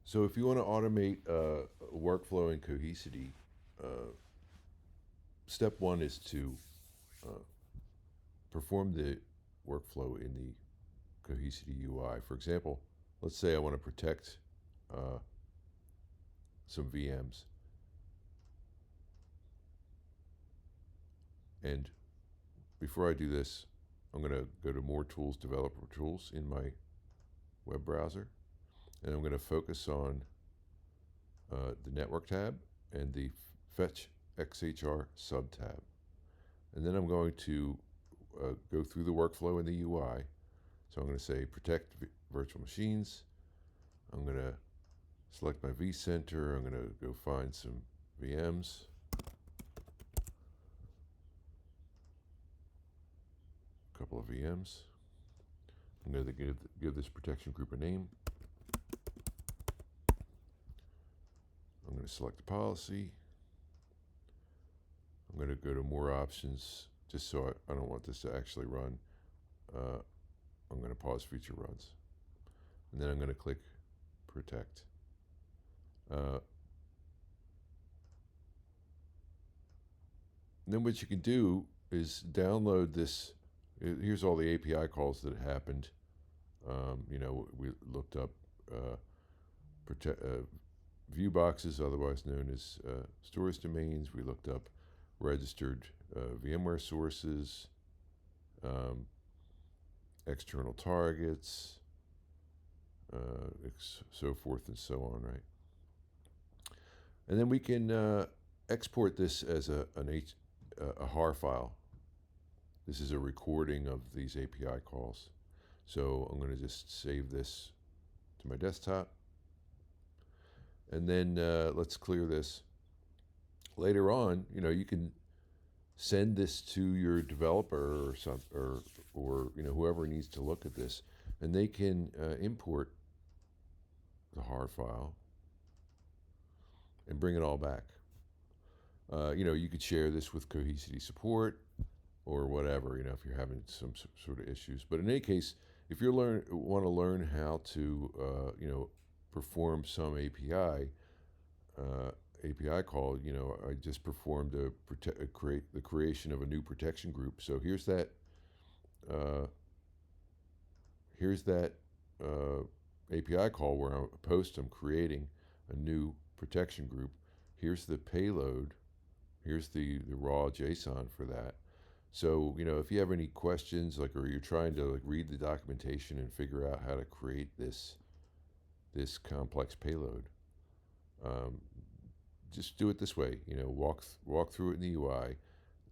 So if you want to automate workflow in Cohesity, step one is to uh, perform the workflow in the Cohesity UI. For example, let's say I want to protect uh, some VMs. And before I do this, I'm going to go to More Tools, Developer Tools in my web browser. And I'm going to focus on the Network tab and the Fetch XHR sub tab. And then I'm going to go through the workflow in the UI. So I'm going to say Protect Virtual Machines. I'm going to select my vCenter. I'm going to go find some VMs. A couple of VMs. I'm going to give this protection group a name. I'm going to select the policy. I'm going to go to more options just so I don't want this to actually run. I'm going to pause feature runs. And then I'm going to click protect. Then what you can do is download this. Here's all the API calls that happened. We looked up view boxes, otherwise known as storage domains. We looked up registered VMware sources, external targets, so forth and so on, right? And then we can export this as a HAR file. This is a recording of these API calls. So I'm going to just save this to my desktop. And then let's clear this. Later on, you can send this to your developer or whoever needs to look at this, and they can import the HAR file and bring it all back. You could share this with Cohesity support or whatever, if you're having some sort of issues. But in any case, if you want to learn how to, perform some API call, I just performed the creation of a new protection group. So here's that API call where I'm creating a new protection group. Here's the payload. Here's the raw JSON for that. So, if you have any questions, or you're trying to read the documentation and figure out how to create this complex payload, just do it this way. Walk through it in the UI.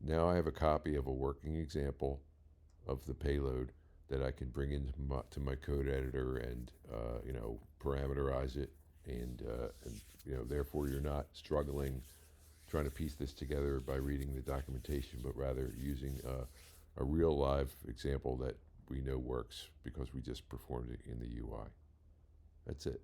Now I have a copy of a working example of the payload that I can bring into my code editor and parameterize it, and therefore you're not struggling trying to piece this together by reading the documentation, but rather using a real live example that we know works because we just performed it in the UI. That's it.